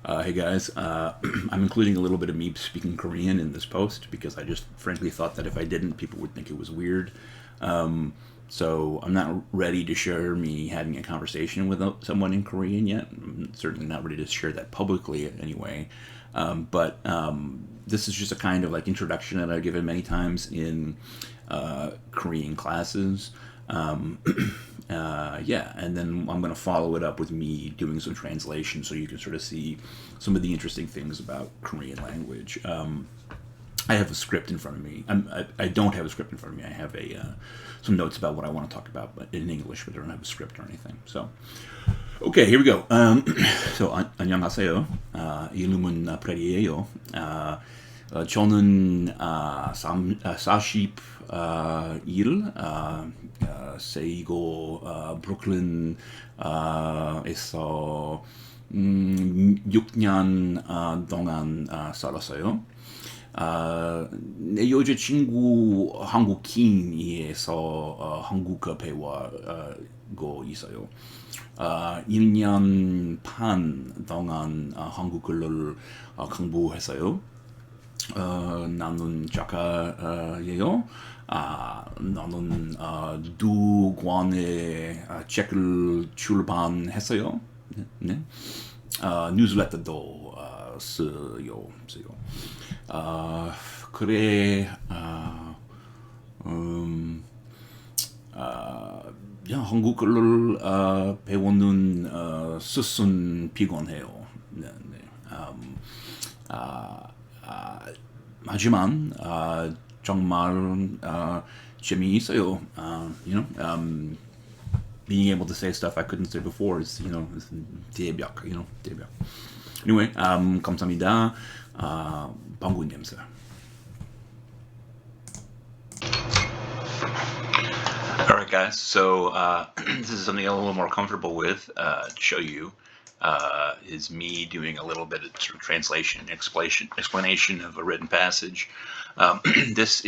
Hey guys, I'm including a little bit of me speaking Korean in this post because I just frankly thought that if I didn't, people would think it was weird. So I'm not ready to share me having a conversation with someone in Korean yet. I'm certainly not ready to share that publicly anyway. But this is just a kind of like introduction that I've given many times in Korean classes. Yeah, and then I'm going to follow it up with me doing some translation so you can sort of see some of the interesting things about Korean language. I have a script in front of me. I don't have a script in front of me. I have some notes about what I want to talk about, but in English, but I don't have a script or anything. So, okay, here we go. So 안녕하세요. 이름은 프레디예요. 저는 41 세이고 브루클린 에서 6년 동안 살았어요. 내 여자친구 한국인이어서 한국어 배워고 있어요. 1년 반 동안 한국어를 공부했어요. 나는 작가예요. 나는 두 권의 책을 출판했어요. 네. 뉴스레터도 써요. 그래, 야, 한국어를 배우는 스승 피곤해요. 네, 네. 하지만 정말 재미있어요. Being able to say stuff I couldn't say before is, is 대박, 대박. Anyway, 감사합니다. 방구인 냄새. All right, guys. So this is something I'm a little more comfortable with to show you. Is me doing a little bit of sort of translation, explanation of a written passage. This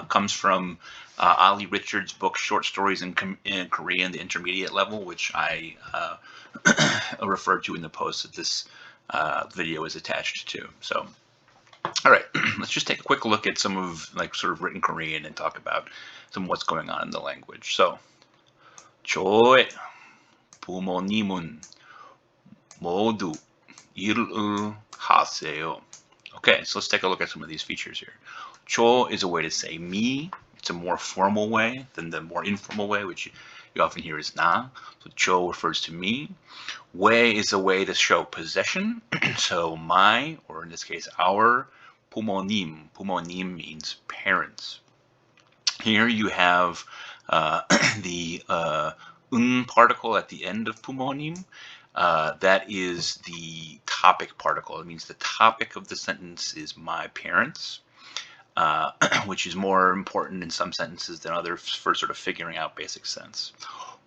comes from Ali Richards' book, Short Stories in Korean, the intermediate level, which I referred to in the post that this video is attached to. So, all right, let's just take a quick look at some of sort of written Korean and talk about some of what's going on in the language. So, 저의 부모님은 모두 일을 하세요. Okay, so let's take a look at some of these features here. 저 is a way to say me. It's a more formal way than the more informal way, which you often hear as 나. So 저 refers to me. 왜 is a way to show possession. So my, or in this case our, 부모님. 부모님 means parents. Here you have the particle at the end of 부모님. That is the topic particle. It means the topic of the sentence is my parents, which is more important in some sentences than others for sort of figuring out basic sense.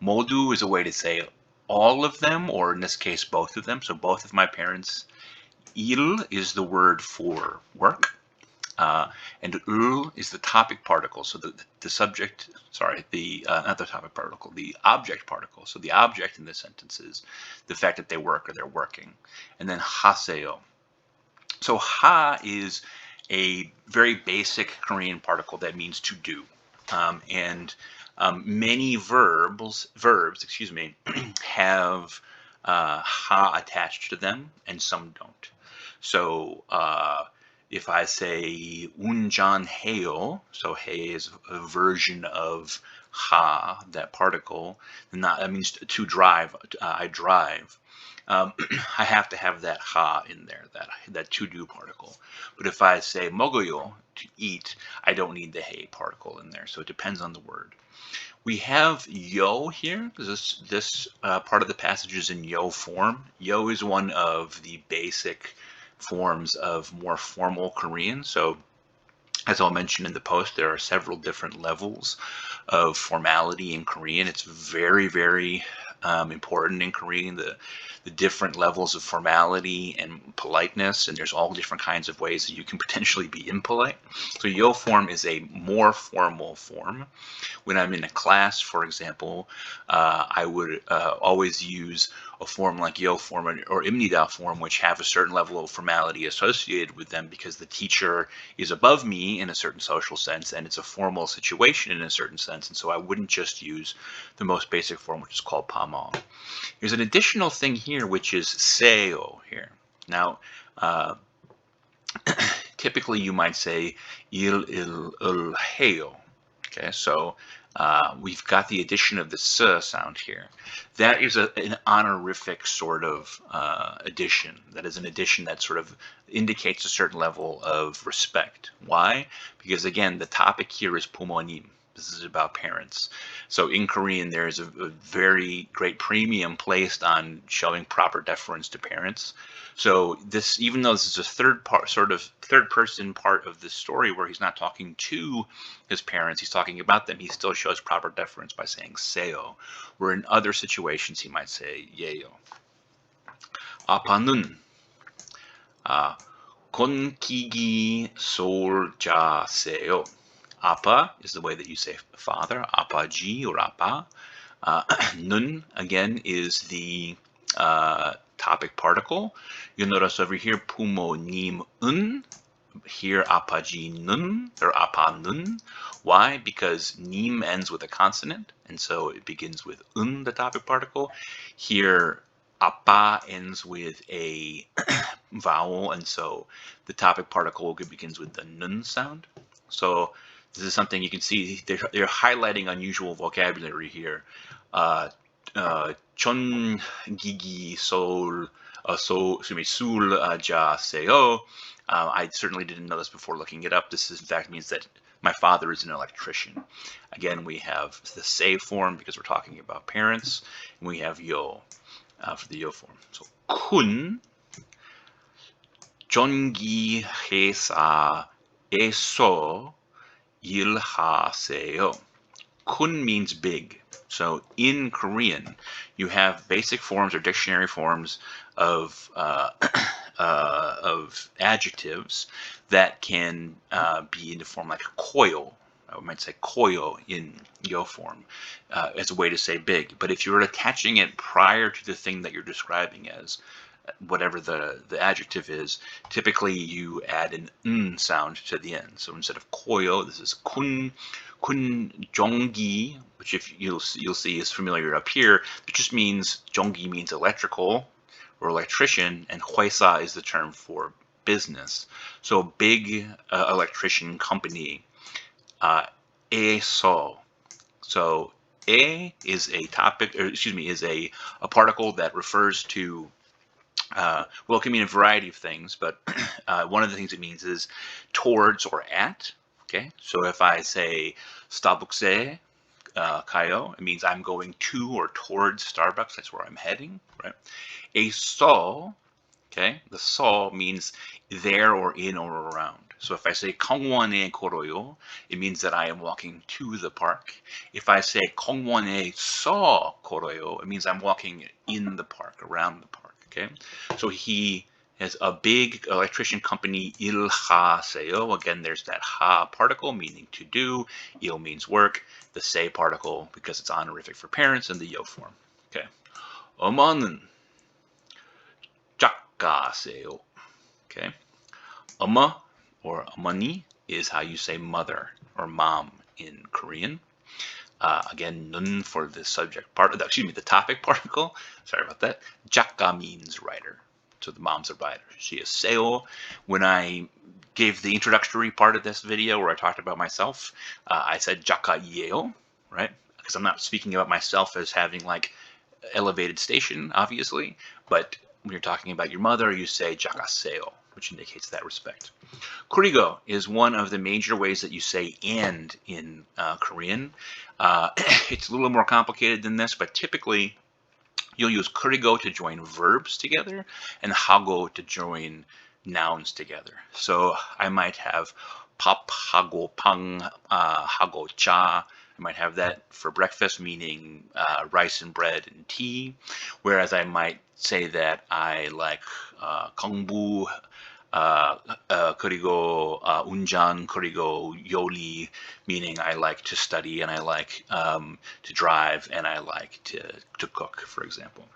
모두 is a way to say all of them, or in this case, both of them. So both of my parents. 일 is the word for work. And 을 is the topic particle. So the subject, not the topic particle, the object particle. So the object in this sentence is the fact that they work or they're working. And then 하세요. So ha is a very basic Korean particle that means to do. Many verbs, have ha attached to them, and some don't. So if I say 운전해요, so hey is a version of ha, that particle, then that means to drive. I drive. I have to have that ha in there, that to do particle. But if I say 먹어요, to eat, I don't need the hey particle in there. So it depends on the word. We have yo here. This part of the passage is in yo form. Yo is one of the basic forms of more formal Korean. So as I'll mention in the post, there are several different levels of formality in Korean. It's very, very important in Korean, the different levels of formality and politeness, and there's all different kinds of ways that you can potentially be impolite. So yo form is a more formal form. When I'm in a class, for example, I would always use a form like yo form or imnida form, which have a certain level of formality associated with them because the teacher is above me in a certain social sense, and it's a formal situation in a certain sense, and so I wouldn't just use the most basic form, which is called pamon. There's an additional thing here, which is seo here. Now, typically you might say il heo. Okay, so we've got the addition of the s sound here. That is an honorific sort of addition. That is an addition that sort of indicates a certain level of respect. Why? Because again, the topic here is 부모님. This is about parents. So in Korean, there is a very great premium placed on showing proper deference to parents. So this, even though this is a third person part of the story where he's not talking to his parents, he's talking about them, he still shows proper deference by saying seo, where in other situations he might say 예요. 아빠는 건기기 솔자세요. Appa is the way that you say father, 아빠지 or 아빠. Nun, again, is the topic particle. You'll notice over here, 부모님은, here 아빠지는, or 아빠는. Why? Because 님 ends with a consonant, and so it begins with the topic particle. Here, 아빠 ends with a vowel, and so the topic particle begins with the nun sound. So this is something you can see, they're highlighting unusual vocabulary here. 전기기 술자세요. I certainly didn't know this before looking it up. This in fact means that my father is an electrician. Again, we have the say form because we're talking about parents, and we have yo for the yo form. So 군 전기 회사에서 일하세요. 군 means big. So in Korean, you have basic forms or dictionary forms of adjectives that can be in the form like koyo. I might say koyo in yo form as a way to say big. But if you're attaching it prior to the thing that you're describing as, whatever the adjective is, typically you add an sound to the end. So instead of koyo, this is kun jongi, which if you'll see is familiar up here. It just means jongi means electrical or electrician, and 회사 is the term for business. So big electrician company. 에서. So e is a topic, or excuse me, is a particle that refers to well, it can mean a variety of things, but one of the things it means is towards or at. Okay, so if I say Starbucks에 가요, it means I'm going to or towards Starbucks. That's where I'm heading, right? 에서, okay, the 서 means there or in or around. So if I say 공원에 걸어요, it means that I am walking to the park. If I say 공원에서 걸어요, it means I'm walking in the park, around the park. Okay, so he has a big electrician company, 일하세요. Again, there's that ha particle meaning to do. Il means work. The say particle because it's honorific for parents, and the yo form. Okay, 어머는 작가세요. Okay, 어머 or 어머니 is how you say mother or mom in Korean. Again, nun for the subject part, excuse me, the topic particle. Sorry about that. 작가 means writer. So the mom's a writer. She is seo. When I gave the introductory part of this video where I talked about myself, I said 작가예요, right? Because I'm not speaking about myself as having like elevated station, obviously, but when you're talking about your mother, you say 작가세요, which indicates that respect. 그리고 is one of the major ways that you say and in Korean. It's a little more complicated than this, but typically you'll use 그리고 to join verbs together and 하고 to join nouns together. So I might have 밥하고 빵하고 차. I might have that for breakfast, meaning rice and bread and tea. Whereas I might say that I like 공부 그리고 운전, 그리고 요리, meaning I like to study and I like to drive and I like to cook, for example.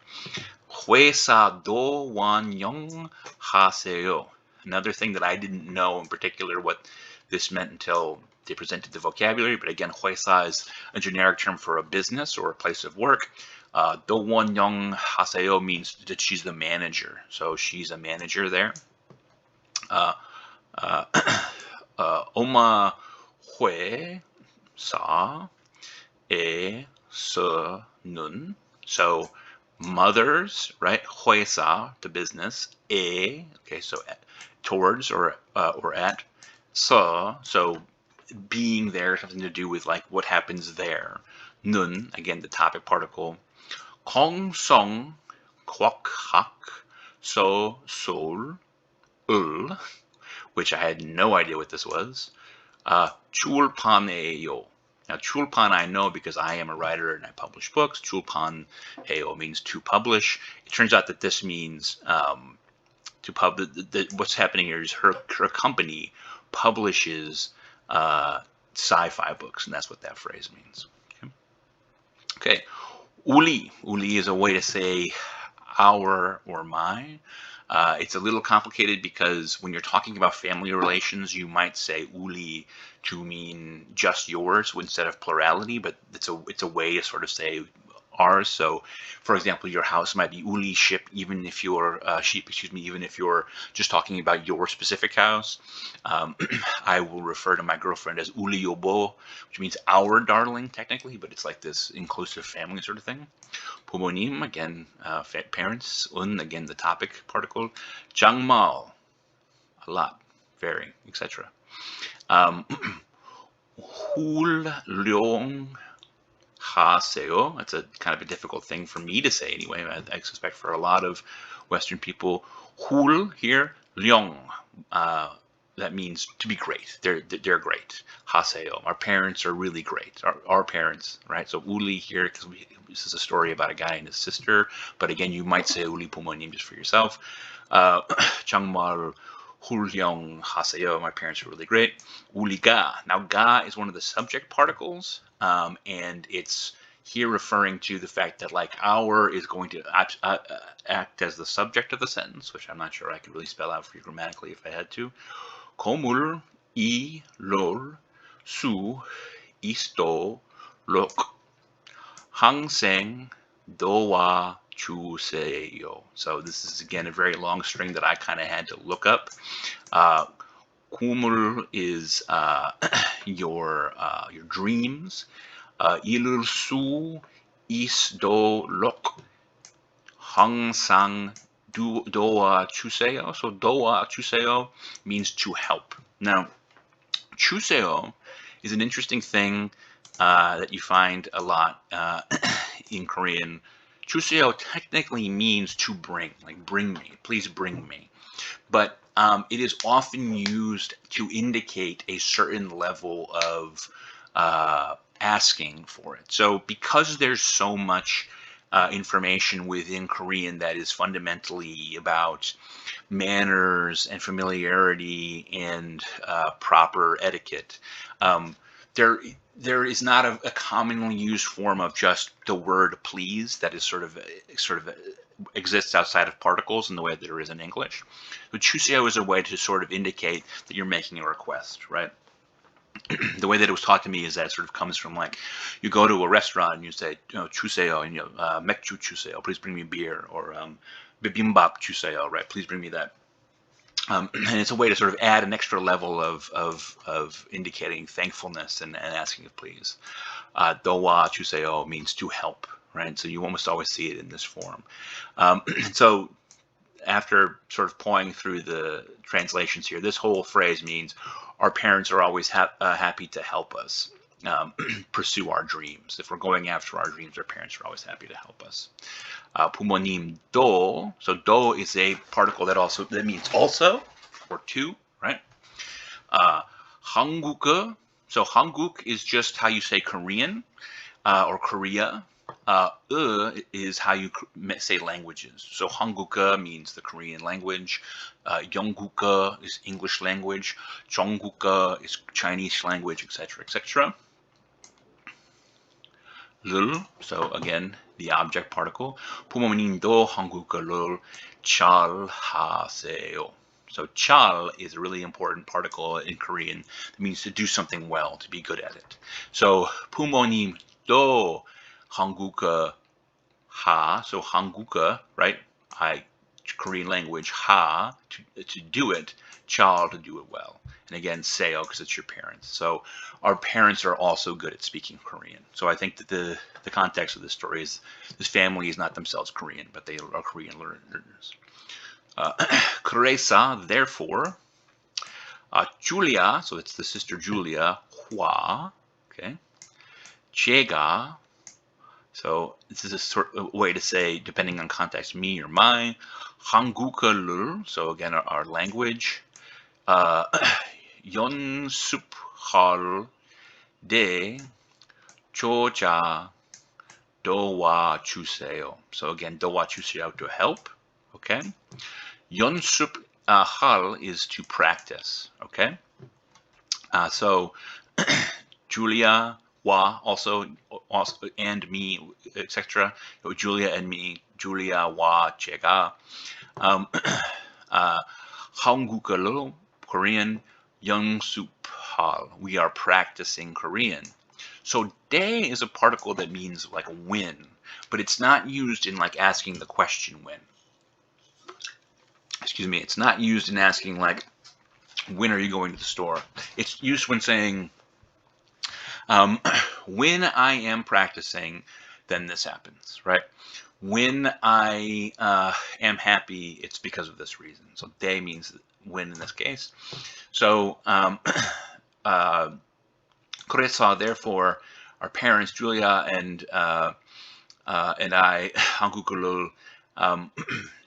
회사도 환영하세요. Another thing that I didn't know in particular what this meant until they presented the vocabulary, but again, 회사 is a generic term for a business or a place of work. 도 환영하세요 means that she's the manager, so she's a manager there. 엄마 회사에서는, so mothers, right? 회사, the business. Okay, so towards or at. So being there, something to do with like what happens there. 는, again, the topic particle. 공성, 과학, 서술, which I had no idea what this was. 출판해요. Now, 출판 I know because I am a writer and I publish books. 출판해요 means to publish. It turns out that this means to publish. What's happening here is her company publishes sci-fi books, and that's what that phrase means. Okay. 우리 is a way to say our or my. It's a little complicated because when you're talking about family relations, you might say uli to mean just yours instead of plurality, but it's a way to sort of say ours. So, for example, your house might be uli sheep, even if you're even if you're just talking about your specific house. I will refer to my girlfriend as uli yobo, which means our darling technically, but it's like this inclusive family sort of thing. 부모님, again, parents. Again, the topic particle. 정말, a lot, very, etc. 훌륭하세요. That's a kind of a difficult thing for me to say anyway. I suspect for a lot of Western people. 훌 here, 령. That means to be great. They're great. 하세요. Our parents are really great. Our parents, right? So uli here, because this is a story about a guy and his sister. But again, you might say uli 부모님 just for yourself. 정말 훌륭하세요. My parents are really great. 우리가. Now, ga is one of the subject particles, and it's here referring to the fact that like our is going to act as the subject of the sentence, which I'm not sure I could really spell out for you grammatically if I had to. 건물 이룰 수 있도록 항상 도와주세요. So this is again a very long string that I kind of had to look up. 꿈을 is your dreams. 이룰 수 있도록 항상 도와주세요. So 도와주세요 means to help. Now, 주세요 is an interesting thing that you find a lot in Korean. 주세요 technically means to bring, like bring me, please bring me. But it is often used to indicate a certain level of asking for it. So because there's so much information within Korean that is fundamentally about manners and familiarity and proper etiquette, there is not a commonly used form of just the word please that is sort of exists outside of particles in the way that there is in English. But 주세요 is a way to sort of indicate that you're making a request, right? The way that it was taught to me is that it sort of comes from like you go to a restaurant and you say, 주세요, and 맥주 주세요, please bring me beer, or bibimbap 주세요, right? Please bring me that. And it's a way to sort of add an extra level of indicating thankfulness and asking of please. 도와주세요 means to help, right? So you almost always see it in this form. So after sort of pawing through the translations here, this whole phrase means our parents are always happy to help us pursue our dreams. If we're going after our dreams, our parents are always happy to help us. 부모님도, so do is a particle that means also or to, right? 한국어, so 한국 is just how you say Korean or Korea. Is how you say languages. So 한국어 means the Korean language. 영국어 is English language. 중국어 is Chinese language, etc., etc. 를, so again, the object particle. 부모님도 한국어를 잘 하세요. So 잘 is a really important particle in Korean. It means to do something well, to be good at it. So 부모님도 한국어 하, so 한국어, right? Korean language, ha, to do it, 잘, to do it well. And again, seo, because it's your parents. So our parents are also good at speaking Korean. So I think that the context of this story is this family is not themselves Korean, but they are Korean learners. 그래서, therefore, Julia, so it's the sister Julia, 화, okay, 제가, so this is a sort of way to say, depending on context, me or mine, 한국어를, so again, our language, 연습할 때 저자 도와주세요. So again, 도와주세요, to help, okay? 연습할 is to practice, okay? So Julia, 와, also and me, etc. Julia and me, Julia, 와, 제가. 한국어로, Korean, 연습할. We are practicing Korean. So 때 is a particle that means like when, but it's not used in like asking the question when. Excuse me, it's not used in asking like, when are you going to the store? It's used when saying, when I am practicing, then this happens, right? When I am happy, it's because of this reason. So 때 means when in this case. So 그래서, therefore, our parents, Julia and I, 한국어를,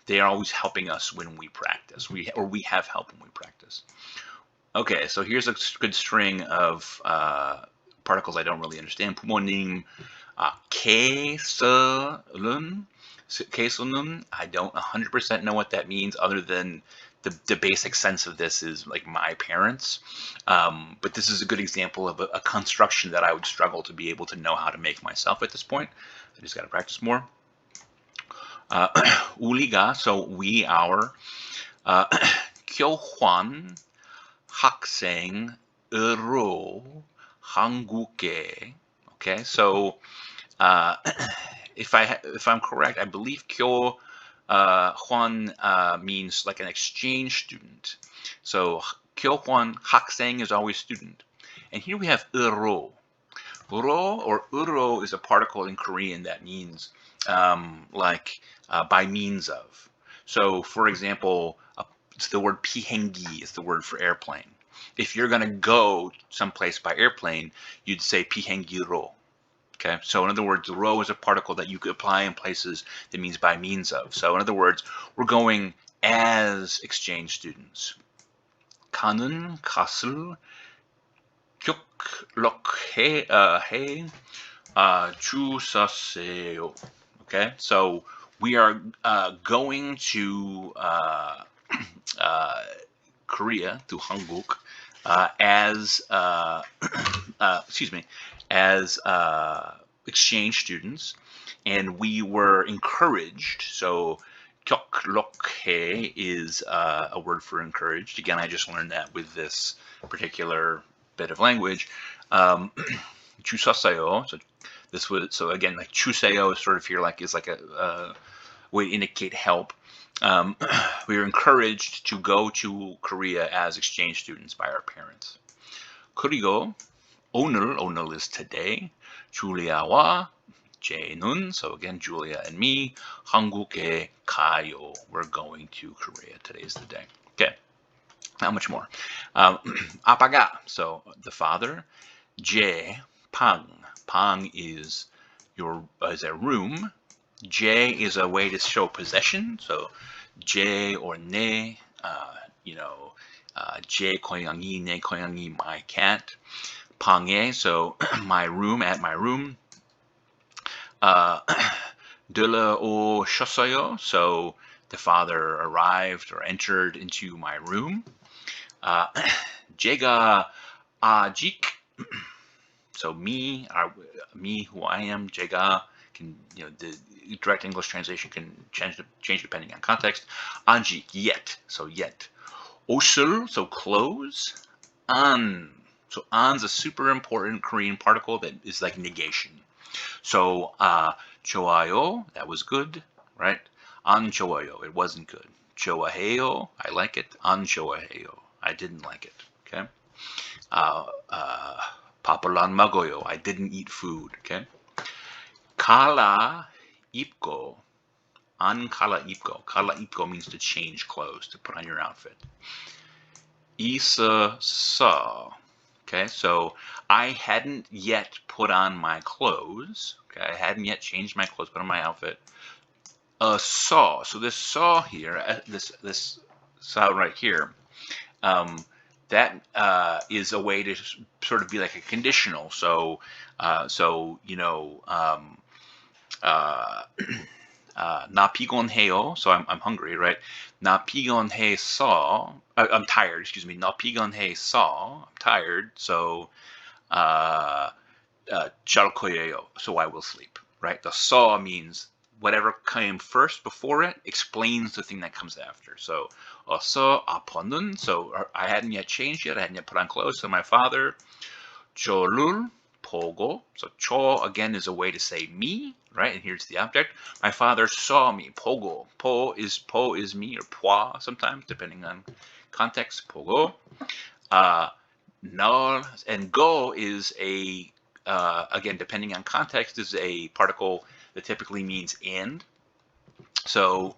they are always helping us when we practice. We have help when we practice. Okay, so here's a good string of particles I don't really understand. 부모님, 계서는, I don't 100% know what that means, other than the basic sense of this is like my parents. But this is a good example of a construction that I would struggle to be able to know how to make myself at this point. I just got to practice more. 우리가, so we, our, 교환 학생으로 한국에. Okay, so if I'm correct, I believe 교환 means like an exchange student. So 교환 학생 is always student, and here we have 으로. 으로 or 으로 is a particle in Korean that means like by means of. So, for example, it's the word 비행기 is the word for airplane. If you're going to go someplace by airplane, you'd say 비행기로. Okay, so in other words, 로 is a particle that you could apply in places that means by means of. So in other words, we're going as exchange students. 가는 것을 기억해 주세요. Okay, so we are going to Korea, to Hanguk, as as exchange students, and we were encouraged. So 기억해 is a word for encouraged. Again, I just learned that with this particular bit of language. 주셨어요. So this was, so again, like 주세요 is sort of here like is like a way to indicate help. We were encouraged to go to Korea as exchange students by our parents. 그리고 오늘 is today. 줄리아와 제는, so again, Julia and me, 한국에 가요. We're going to Korea. Today's the day. Okay, not much more. 아빠가, so the father. 제 방. 방 is a room. 제 is a way to show possession. So 제 or 내, 제 고양이, 내 고양이, my cat. 방에, so my room, at my room. Dula o shosayo, so the father arrived or entered into my room. Jega ajik, so me, who I am, Jega, can, the direct English translation can change depending on context. Ajik, yet, so yet. Osul, so close. An, so an's a super important Korean particle that is like negation. So 좋아요, that was good, right? 안 좋아요, it wasn't good. 좋아해요, I like it. 안 좋아해요, I didn't like it. Okay. 밥을 안 먹어요, I didn't eat food. Okay. 갈아입고, 안 갈아입고. 갈아입고 means to change clothes, to put on your outfit. 있었어. Okay, so I hadn't yet put on my clothes. Okay, I hadn't yet changed my clothes, put on my outfit. Saw. So this saw here, this saw right here, that is a way to sort of be like a conditional. So, 나 피곤해요. So I'm hungry, right? 나 피곤해서. I'm tired. Excuse me. 나 피곤해서. I'm tired. So 잘 거예요. So I will sleep, right? The saw means whatever came first before it explains the thing that comes after. So 어서 아파는. So I hadn't yet changed yet. I hadn't yet put on clothes. So my father. 저를 보고. So 저 again is a way to say me, right? And here's the object. My father saw me. 보고. po is me or pois sometimes, depending on context. 보고. No, and go is a again, depending on context, is a particle that typically means and. So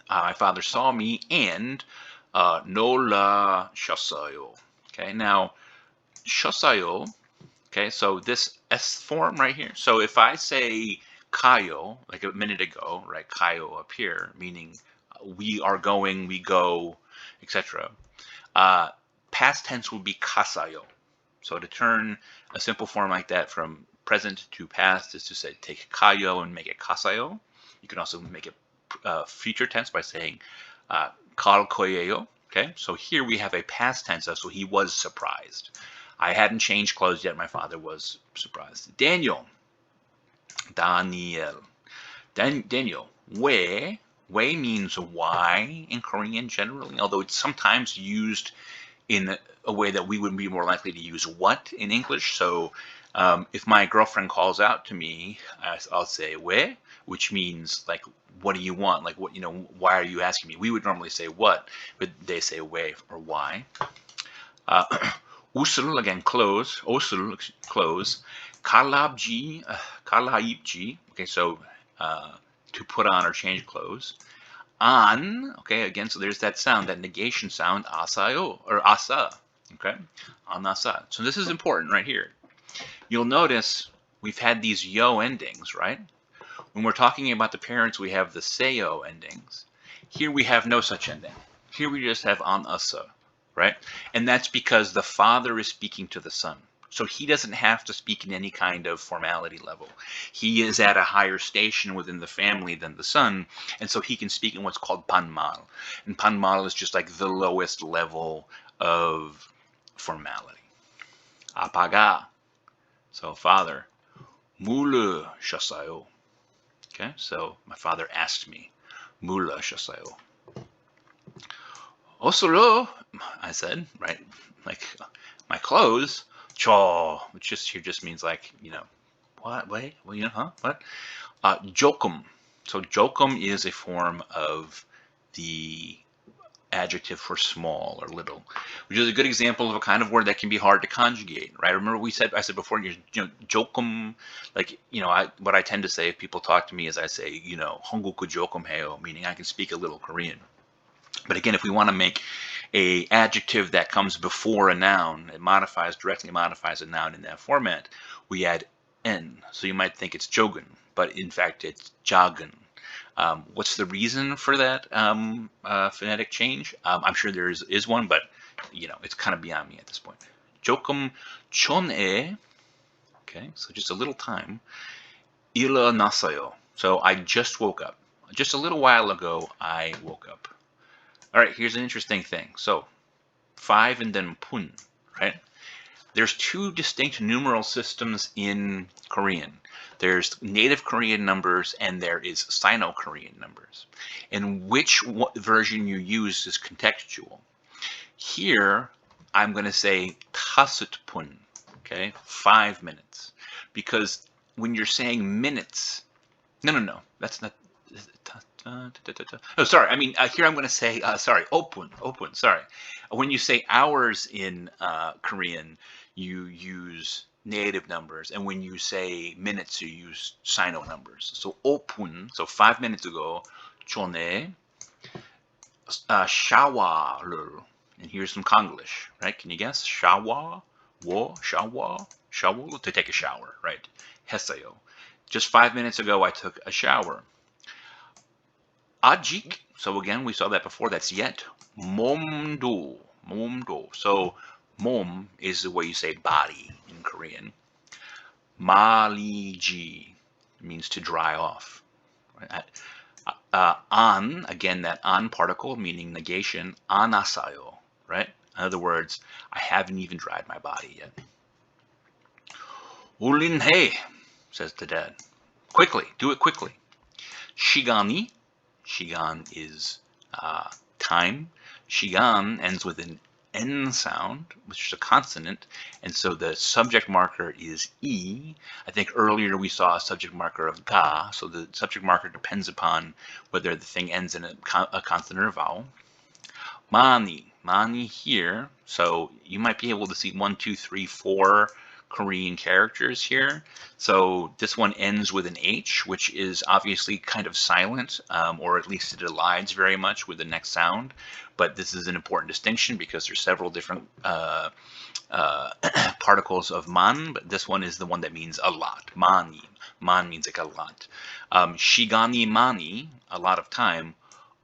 my father saw me and 놀라셨어요. Okay, now 셨어요. Okay, so this S form right here. So if I say 가요, like a minute ago, right? 가요 up here, meaning we are going, we go, etc. Past tense would be 갔어요. So to turn a simple form like that from present to past is to say take 가요 and make it 갔어요. You can also make it future tense by saying 갈 거예요. Okay, so here we have a past tense, so he was surprised. I hadn't changed clothes yet. My father was surprised. Daniel. Daniel. 왜? 왜 means why in Korean generally, although it's sometimes used in a way that we would be more likely to use what in English. So if my girlfriend calls out to me, I'll say 왜, which means like, what do you want? Like, what, why are you asking me? We would normally say what, but they say 왜 or why. 옷을, again, clothes. 옷을, clothes. 갈아입지, 갈아입지. Okay, so to put on or change clothes. 안, okay, again, so there's that sound, that negation sound, 아사요, or asa, okay, 안 asa. So this is important right here. You'll notice we've had these yo endings, right? When we're talking about the parents, we have the seyo endings. Here we have no such ending. Here we just have an asa, right? And that's because the father is speaking to the son. So he doesn't have to speak in any kind of formality level. He is at a higher station within the family than the son, and so he can speak in what's called 반말. And 반말 is just like the lowest level of formality. 아빠가, so father, 물으셨어요. Okay, so my father asked me, 물으셨어요. 옷으로, I said, right, like my clothes. 저, which just means like, what, wait, well, huh, what? 조금. So 조금 is a form of the adjective for small or little, which is a good example of a kind of word that can be hard to conjugate, right? Remember I said before, 조금, like, what I tend to say if people talk to me is I say, 한국어 조금 해요, meaning I can speak a little Korean. But again, if we want to make a adjective that comes before a noun, it directly modifies a noun in that format, we add n. So you might think it's jogun, but in fact it's jagun. What's the reason for that phonetic change? I'm sure there is one, but it's kind of beyond me at this point. 조금 전에, okay, so just a little time. 일어났어요. So I just woke up. Just a little while ago, I woke up. All right, here's an interesting thing. So 5 and then pun, right? There's two distinct numeral systems in Korean. There's native Korean numbers and there is Sino-Korean numbers. And which version you use is contextual. Here, I'm going to say 다섯 분, okay, 5 minutes. Because when you're saying minutes, no, that's not. Oh, sorry. I mean, here I'm going to say, sorry, opun, sorry. When you say hours in Korean, you use native numbers. And when you say minutes, you use Sino numbers. So opun, so 5 minutes ago, 전에 샤워를. And here's some Konglish, right? Can you guess? Shower, shower, to take a shower, right? 했어요. Just 5 minutes ago, I took a shower. 아직, so again, we saw that before, that's yet. 몸도. So 몸 is the way you say body in Korean. 말리지 means to dry off. Right? 안, again, that 안 particle meaning negation, 안 왔어요, right? In other words, I haven't even dried my body yet. 울린 해, says the dad. Quickly, do it quickly. 시간이, 시간 is time. 시간 ends with an N sound, which is a consonant, and so the subject marker is E. I think earlier we saw a subject marker of ga, so the subject marker depends upon whether the thing ends in a consonant or vowel. Mani here, so you might be able to see 1, 2, 3, 4 Korean characters here. So this one ends with an H, which is obviously kind of silent, or at least it aligns very much with the next sound. But this is an important distinction because there's several different particles of man, but this one is the one that means a lot. Mani. Man means like a lot. 시간이 많이, a lot of time.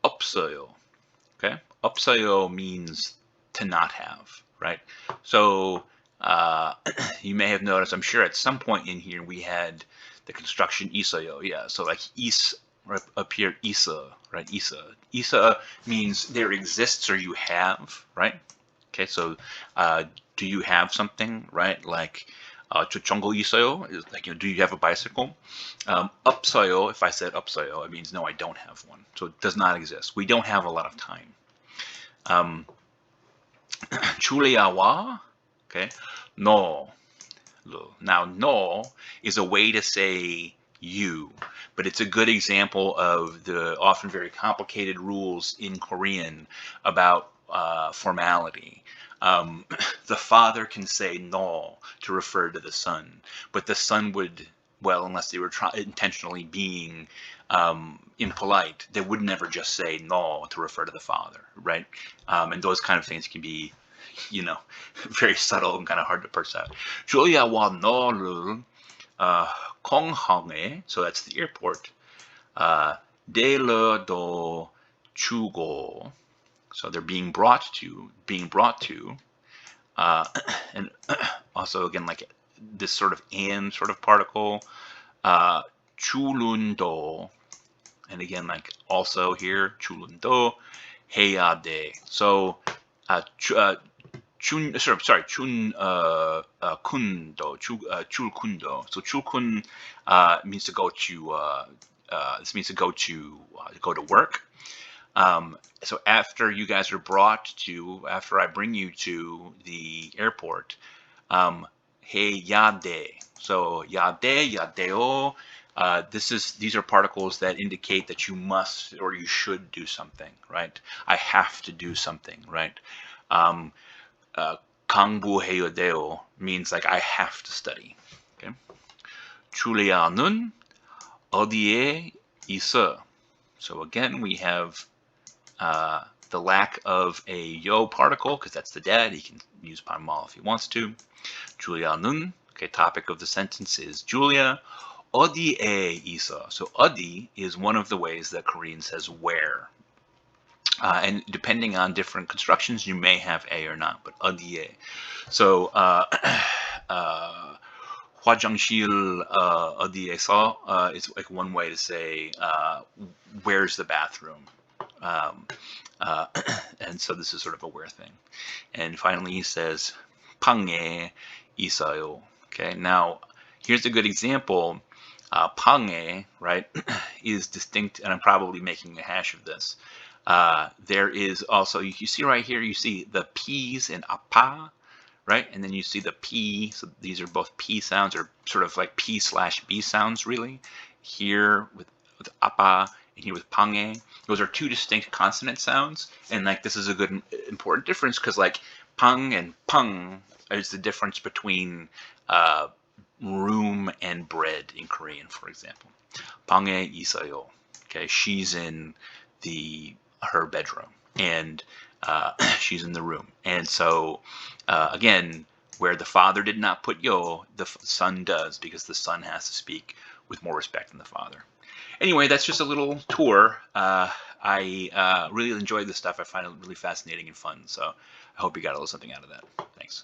없어요. Okay? 없어요 means to not have, right? So you may have noticed, I'm sure at some point in here we had the construction 있어요. Yeah, so like is up here, 있어, right? 있어 means there exists or you have, right? Okay, so do you have something, right? Like 저 정거 있어요 is like, do you have a bicycle? 없어요, if I said 없어요, it means no, I don't have one. So it does not exist. We don't have a lot of time. 줄리아 와, okay, no. Now, no is a way to say you, but it's a good example of the often very complicated rules in Korean about formality. The father can say no to refer to the son, but the son would, well, unless they were intentionally being impolite, they would never just say no to refer to the father, right? And those kind of things can be, very subtle and kind of hard to parse out. 줄리아와 너를 공항에, so that's the airport, 데려다 주고, so they're being brought to, and also again like this sort of and sort of particle, 주lun도, and again like also here 주lun도 해야 돼. So 준 kundo, 줄kun도. So 줄kun means to go to. This means to go to work. So after you guys are after I bring you to the airport, 해야 돼. So 야돼, 야돼요. These are particles that indicate that you must or you should do something, right? I have to do something, right? 강부해야 돼요 means like I have to study. Okay. 줄리아는 어디에 있어? So again, we have the lack of a yo particle because that's the dad. He can use 반말 if he wants to. 줄리아는, okay, topic of the sentence is Julia. 어디에 있어? So 어디 is one of the ways that Korean says where. And depending on different constructions, you may have a or not, but 어디에. So 화장실 어디에서 is like one way to say where's the bathroom. Um, uh, and so this is sort of a where thing. And finally, he says 방에 있어요. Okay, now here's a good example. 방에, right, is distinct, and I'm probably making a hash of this. There is also, you see right here, you see the P's in apa, right? And then you see the P, so these are both P sounds, or sort of like P/B sounds, really. Here with apa, and here with 방에. Those are two distinct consonant sounds, and like this is a good important difference because like pang and pung is the difference between room and bread in Korean, for example. 방에 있어요. Okay, she's in her bedroom, and she's in the room. And so again, where the father did not put yo, the son does, because the son has to speak with more respect than the father. Anyway, that's just a little tour. I really enjoyed this stuff. I find it really fascinating and fun. So I hope you got a little something out of that. Thanks.